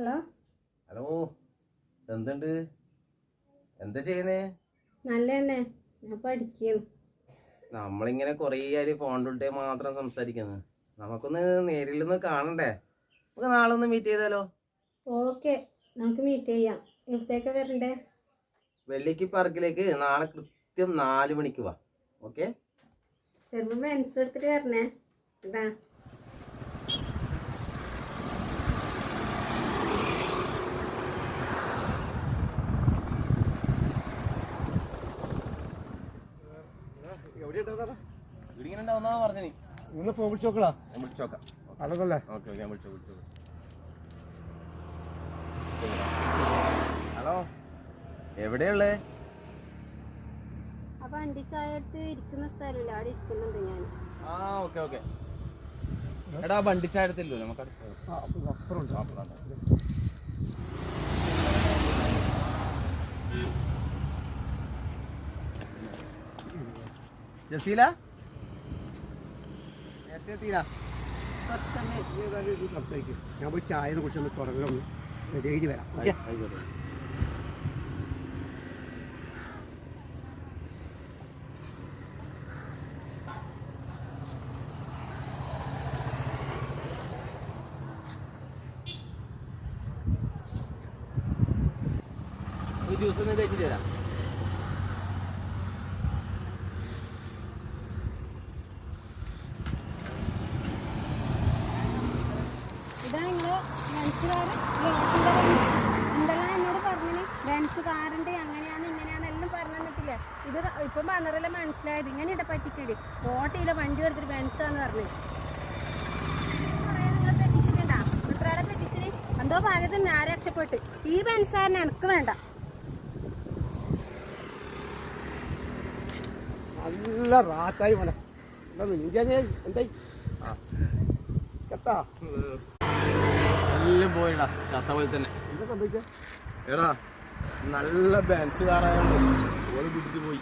Hello hello, എന്തുണ്ട്? എന്താ ചെയ്യുന്നേ? നല്ല തന്നെ. ഞാൻ പഠിക്കുന്നു. നമ്മളിങ്ങനെ കുറേ ആര് ഫോണിലൂടെ മാത്രം സംസാരിക്കുന്നത്. നമുക്കൊന്ന് നേരിലൊന്ന് കാണണ്ടേ? നമുക്ക് നാളെ ഒന്ന് മീറ്റ് ചെയ്താലോ? ഓക്കെ, നമുക്ക് മീറ്റ് ചെയ്യാം. ഇവിടത്തേക്ക് വരണ്ടേ? വെള്ളിക്ക് പാർക്കിലേക്ക് നാളെ കൃത്യം 4 മണിക്ക് വാ. ഓക്കെ? വരുമ്പോ പെൻസ് എടുത്തിട്ട് വരണേ കേട്ടാ. ഇങ്ങനെ ഉണ്ടാവുന്ന പറഞ്ഞു. നിങ്ങൾ ഫോൺ വിളിച്ചോക്കടാ. ഞാൻ വിളിച്ചോക്കാം. അതല്ലേ? ഓക്കെ, ഞാൻ വിളിച്ചോ. ഹലോ, എവിടെയുള്ളേ? ആ വണ്ടി ചായ എടുത്ത് ഇരിക്കുന്ന സ്ഥലമില്ല, അവിടെ ഇരിക്കുന്നുണ്ട് ഞാൻ. ഓക്കെ. എടാ വണ്ടി ചായ എടുത്തില്ലോ നമുക്ക് ജസീല നേരത്തെ എത്തിയില്ല. സംസാരിക്കും. ഞാൻ പോയി ചായനെ കുറിച്ചൊന്ന് തുടങ്ങി റെഡി വരാം. ഓക്കെ, ഒരു ജ്യൂസ് ഒന്ന് കഴിച്ചിട്ട് തരാം. ഇതാ നിങ്ങള് ബെൻസുകാരൻ എന്തെല്ലാം എന്നോട് പറഞ്ഞു. ബെൻസ് കാറുണ്ട്, അങ്ങനെയാണ് ഇങ്ങനെയാണെല്ലാം പറഞ്ഞു തന്നിട്ടില്ലേ. ഇത് ഇപ്പം പറഞ്ഞല്ലേ മനസ്സിലായത്. ഇങ്ങനെ ഇട പറ്റിക്കിടി ഓട്ടയിലെ വണ്ടി എടുത്തിട്ട് ബെൻസാന്ന് പറഞ്ഞു. നിങ്ങൾ പറ്റിച്ചിട്ടുണ്ടാ? ഇത്രയാളെ പറ്റിച്ചിന് എന്തോ ഭാഗത്ത് ഞാൻ രക്ഷപ്പെട്ട്. ഈ ബെൻസാറിന് എനിക്ക് വേണ്ട. നല്ല റാത്തായി മോനെ. എന്തായി ചത്താ? എല്ലാം പോയിടാ ചത്ത പോലെ തന്നെ. എന്താ സംഭവിച്ചേ? എടാ നല്ല ബാൻസ് കാറായോണ്ട് പിടിച്ചിട്ട് പോയി.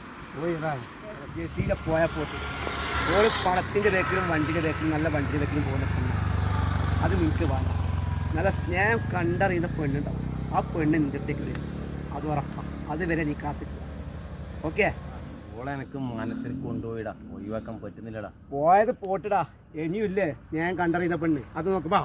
ജെസിയിലെ പോയാൽ പോട്ട് ഓരോ പണത്തിൻ്റെ ബേക്കിലും വണ്ടിൻ്റെ ബേക്കിലും നല്ല വണ്ടിൻ്റെ ബേക്കിലും പോകുന്ന അത് നിങ്ങൾക്ക് വേണ്ട. നല്ല സ്നേഹം കണ്ടറിയുന്ന പെണ്ണുണ്ടാവും. ആ പെണ്ണ് നിൻ്റെ അടുത്തേക്ക് വരും. അത് ഉറപ്പാണ്. അതുവരെ നീ കാത്തിക്കുക. ഓക്കെ? ഓളെ എനിക്ക് മനസ്സിൽ കൊണ്ടുപോയിടാ, ഒഴിവാക്കാൻ പറ്റുന്നില്ലടാ. പോയത് പോട്ടിടാ. ഇനിയില്ലേ ഞാൻ കണ്ടറിയുന്ന പെണ്ണ്. അത് നോക്കുമ്പോ